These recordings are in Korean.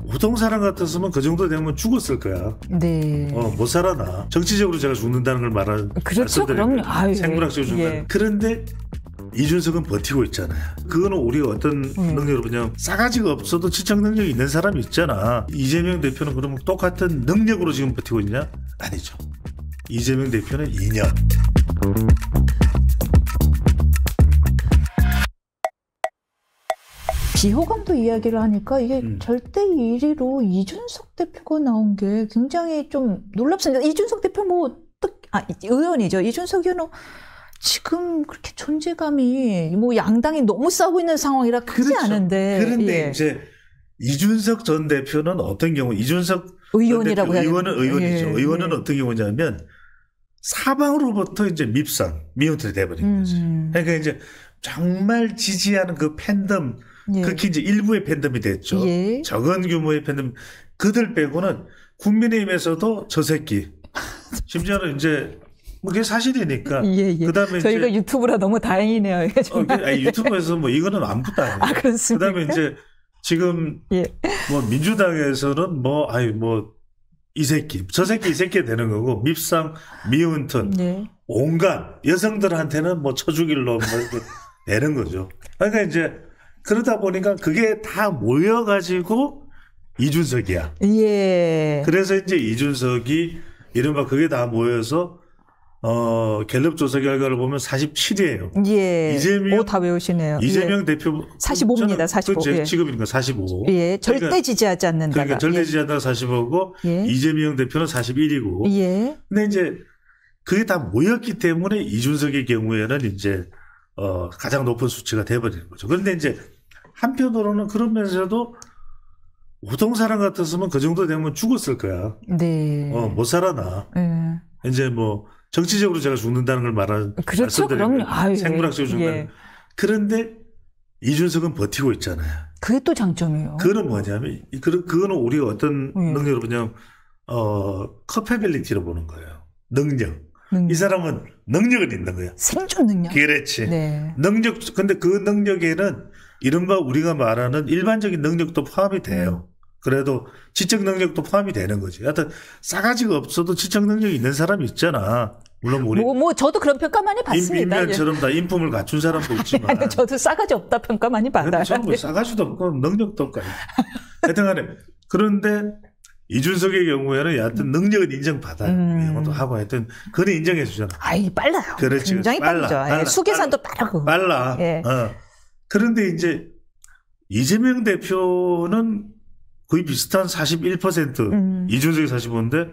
우동사람 같았으면 그 정도 되면 죽었을 거야. 네. 못 살아나. 정치적으로 제가 죽는다는 걸 말하는. 그렇죠, 그럼요. 생물학적으로 죽는다. 예. 그런데 이준석은 버티고 있잖아요. 그거는 우리가 어떤 능력으로 그냥 싸가지가 없어도 지적 능력이 있는 사람이 있잖아. 이재명 대표는 그러면 똑같은 능력으로 지금 버티고 있냐? 아니죠. 이재명 대표는 2년. 비호감도 이야기를 하니까 이게 절대 1위로 이준석 대표가 나온 게 굉장히 좀 놀랍습니다. 이준석 대표 의원이죠. 이준석 의원은 지금 그렇게 존재감이 양당이 너무 싸우고 있는 상황이라 크지 그렇죠. 않은데. 그런데 이제 이준석 전 대표는 어떤 경우 이준석 의원이라고 해야 의원은 의원이죠. 예. 의원은 어떤 경우냐면 사방으로부터 이제 미운털이 돼버린 거지. 그러니까 이제 정말 지지하는 그 팬덤, 특히 이제 일부의 팬덤이 됐죠. 적은 규모의 팬덤, 그들 빼고는 국민의힘에서도 저 새끼. 심지어는 이제 그게 사실이니까. 그다음에 저희가 이제 유튜브라 너무 다행이네요. 유튜브에서 이거는 아무것도 아니에요. 아, 그렇습니까? 그다음에 이제 지금 민주당에서는 이 새끼, 저 새끼, 이 새끼 되는 거고, 밉상, 미운 턴, 온갖 여성들한테는 쳐죽일로 되는 거죠. 그러니까 이제 그러다 보니까 그게 다 모여가지고 이준석이야. 그래서 이제 이준석이 이른바 그게 다 모여서 갤럽 조사 결과를 보면 47이에요. 이재명 다 외우시네요. 이재명 대표 45입니다. 45. 제 취급이니까 45. 절대 지지하지 않는다. 그러니까 절대 지지한다가 45고 이재명 대표는 41이고. 근데 이제 그게 다 모였기 때문에 이준석의 경우에는 이제 가장 높은 수치가 돼버리는 거죠. 그런데 이제 한편으로는 그러면서도 우동사람 같았으면 그 정도 되면 죽었을 거야. 못 살아나. 이제 정치적으로 제가 죽는다는 걸 말하는. 그렇죠, 그럼요. 생물학적으로 죽는다. 그런데 이준석은 버티고 있잖아요. 그게 또 장점이에요. 그거는 뭐냐면, 그거는 우리가 어떤 능력으로 그냥, 커패빌리티로 보는 거예요. 능력. 이 사람은 능력은 있는 거야. 생존 능력. 그렇지. 근데 그 능력에는 이른바 우리가 말하는 일반적인 능력도 포함이 돼요. 그래도 지적 능력도 포함이 되는 거지. 하여튼 싸가지가 없어도 지적 능력이 있는 사람이 있잖아. 물론 우리 저도 그런 평가 많이 받습니다. 인면처럼 다 인품을 갖춘 사람도 있지만. 저도 싸가지 없다 평가 많이 받아요. 저는 싸가지도 없고 능력도 없고. 하여튼간에 그런데 이준석의 경우에는 하여튼 능력은 인정받아요. 이것도 하고 하여튼 그건 인정해 주잖아. 빨라요. 그렇지. 굉장히 빠르죠. 수계산도 빠르고. 빨라. 그런데 이제 이재명 대표는 거의 비슷한 41%, 이준석이 45인데,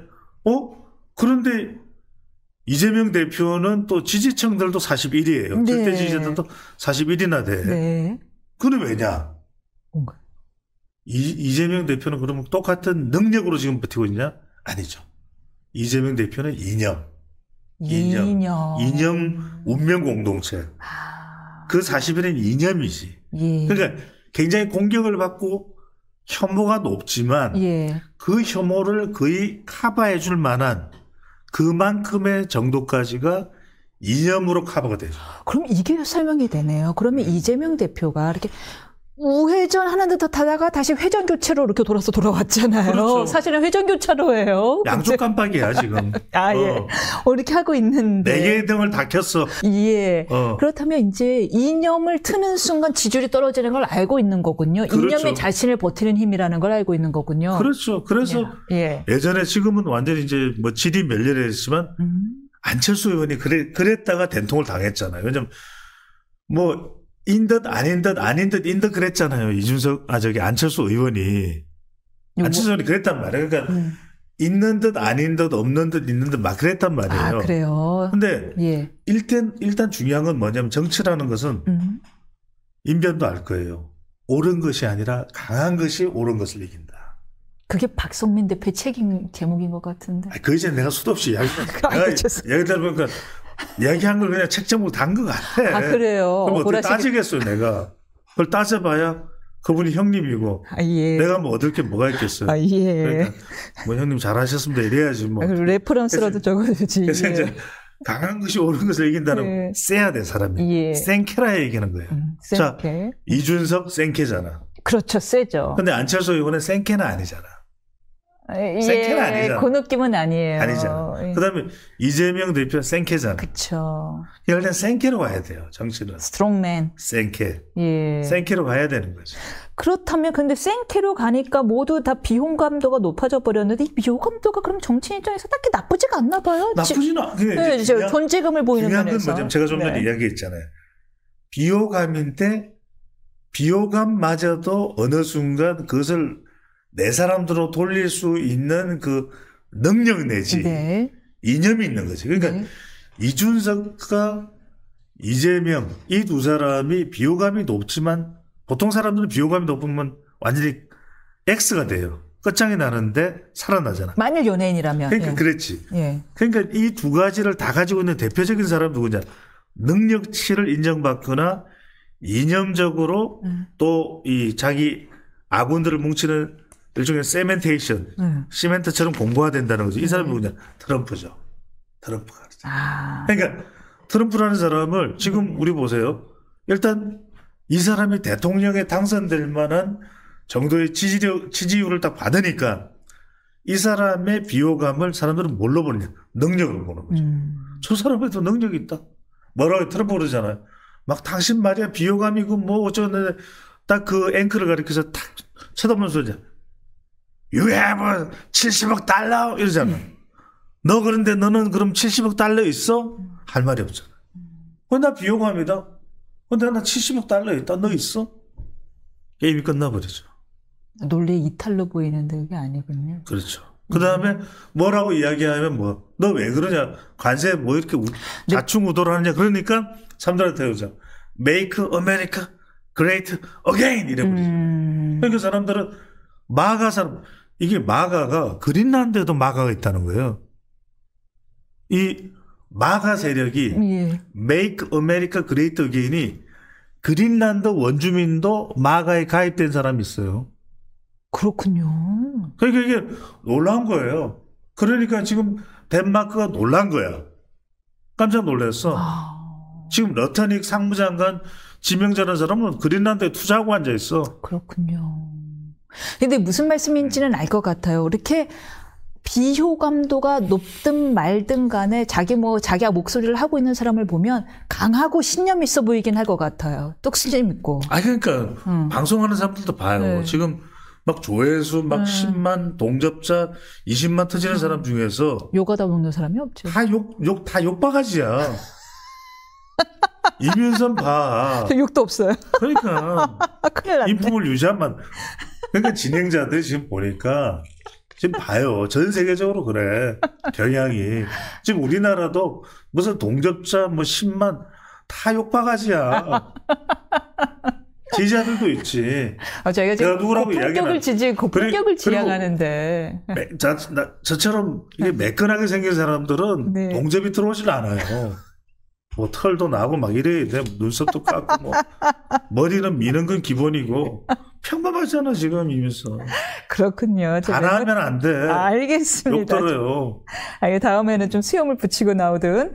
그런데 이재명 대표는 또 지지층들도 41이에요. 절대 지지자들도 41이나 돼. 그건 왜냐? 이재명 대표는 그러면 똑같은 능력으로 지금 버티고 있냐? 아니죠. 이재명 대표는 이념 운명 공동체. 그 40일은 이념이지. 그러니까 굉장히 공격을 받고 혐오가 높지만 그 혐오를 거의 커버해 줄 만한 그만큼의 정도까지가 이념으로 커버가 되죠. 그럼 이게 설명이 되네요. 그러면 이재명 대표가 이렇게 우회전 하는 듯 하다가 다시 회전 교체로 이렇게 돌아왔잖아요. 그렇죠. 사실은 회전 교차로예요. 양쪽 깜빡이야 지금. 이렇게 하고 있는데. 4개의 등을 다 켰어. 그렇다면 이제 이념을 트는 순간 지지율이 떨어지는 걸 알고 있는 거군요. 그렇죠. 이념이 자신을 버티는 힘이라는 걸 알고 있는 거군요. 그렇죠. 그래서 예전에 지금은 완전히 이제 질이 멸렬했지만 안철수 의원이 그랬다가 된통을 당했잖아요. 왜냐면 인 듯 아닌 듯 그랬잖아요. 안철수 의원이. 안철수 의원이 그랬단 말이에요. 그러니까 있는 듯 아닌 듯 없는 듯 있는 듯 막 그랬단 말이에요. 그래요? 근데 일단 중요한 건 뭐냐면 정치라는 것은 인변도 알 거예요. 옳은 것이 아니라 강한 것이 옳은 것을 이긴다. 그게 박성민 대표의 책임 제목인 것 같은데. 그 이제 내가 수도 없이 이야기하다 보니까 이야기한 걸 그냥 책 제목으로 단 것 같아. 그래요? 그럼 어떻게 따지겠어요, 내가. 그걸 따져봐야 그분이 형님이고. 내가 얻을 게 뭐가 있겠어요. 그러니까 형님 잘하셨습니다. 이래야지 레퍼런스라도 적어주지. 그래서 이제 강한 것이 옳은 것을 이긴다는 세야 돼, 사람이. 센케라 얘기하는 거예요. 자, 이준석 센케잖아. 그렇죠, 세죠. 근데 안철수 의원은 생캐는 아니잖아. 예, 생캐는 아니잖아. 그 느낌은 아니에요. 아니잖아. 예. 그다음에 이재명 대표는 생캐잖아. 그렇죠. 일단 생캐로 가야 돼요. 정치는. 스트롱맨. 생캐. 예. 생캐로 가야 되는 거죠. 그렇다면 근데 생캐로 가니까 모두 다 비호감도가 높아져 버렸는데 이 비호감도가 그럼 정치인 입장에서 딱히 나쁘지가 않나 봐요. 나쁘진 않아. 네, 존재감을 보이는 중요한 면에서. 건 뭐냐면 제가 좀 전에 이야기했잖아요. 비호감인데 비호감마저도 어느 순간 그것을 내 사람들로 돌릴 수 있는 그 능력 내지 네. 이념이 있는 거지. 그러니까 네. 이준석과 이재명 이 두 사람이 비호감이 높지만 보통 사람들은 비호감이 높으면 완전히 X가 돼요. 끝장이 나는데 살아나잖아. 만일 연예인이라면. 그러니까 예. 그랬지. 예. 그러니까 이 두 가지를 다 가지고 있는 대표적인 사람은 누구냐. 능력치를 인정받거나 이념적으로 또 이 자기 아군들을 뭉치는 일종의 세멘테이션, 시멘트처럼 공고화된다는 거죠. 이 사람이 누구냐? 트럼프죠. 트럼프가. 그러니까 트럼프라는 사람을 지금 우리 보세요. 일단 이 사람이 대통령에 당선될 만한 정도의 지지율을 딱 받으니까 이 사람의 비호감을 사람들은 뭘로 보느냐? 능력으로 보는 거죠. 저 사람에도 능력이 있다. 뭐라고 트럼프 그러잖아요. 막 당신 말이야 비호감이고 뭐 어쩌는데 딱 그 앵커를 가리켜서 탁 쳐다보면서 이제 You have 70억 달러 이러잖아. 너 그런데 너는 그럼 70억 달러 있어? 할 말이 없잖아. 나 비호감이다. 근데 나 70억 달러 있다. 너 있어? 게임이 끝나버리죠. 논리 이탈로 보이는데 그게 아니군요. 그렇죠. 그 다음에 뭐라고 이야기하면 뭐 너 왜 그러냐. 관세 뭐 이렇게 자충우돌 하느냐. 그러니까 사람들한테 그러죠. Make America Great Again 이래버리죠. 그러니까 사람들은 마가 사람 이게 마가가 그린란드에도 마가가 있다는 거예요. 이 마가 세력이 Make America Great Again이 그린란드 원주민도 마가에 가입된 사람이 있어요. 그렇군요. 그러니까 이게 놀라운 거예요. 그러니까 지금 덴마크가 놀란 거야. 깜짝 놀랐어. 지금 러터닉 상무장관 지명자라는 사람은 그린란드에 투자하고 앉아있어. 그렇군요. 근데 무슨 말씀인지는 알 것 같아요. 이렇게 비호감도가 높든 말든 간에 자기가 목소리를 하고 있는 사람을 보면 강하고 신념 있어 보이긴 할 것 같아요. 뚝심이 있고. 그러니까 방송하는 사람들도 봐요. 네. 지금 막 조회수 막 10만 동접자 20만 터지는 사람 중에서 욕하다 먹는 사람이 없죠. 다 욕바가지야. 이면선 봐. 욕도 없어요. 그러니까 큰일 났네. 인품을 유지한만. 그러니까 진행자들이 지금 보니까 지금 봐요. 전 세계적으로 그래. 경향이. 지금 우리나라도 무슨 동접자 뭐 10만 다 욕바가지야. 지지자들도 있지. 저희가 지금 누구라고 고품격을 지지고 고품격을 지향하는데. 저처럼 이게 매끈하게 생긴 사람들은 네. 동접이 들어오질 않아요. 뭐 털도 나고 막 이래야 돼. 눈썹도 깎고 뭐 머리는 미는 건 기본이고 평범하잖아 지금 이면서. 그렇군요. 반항하면 안 돼. 알겠습니다. 욕 들어요. 다음에는 좀 수염을 붙이고 나오든.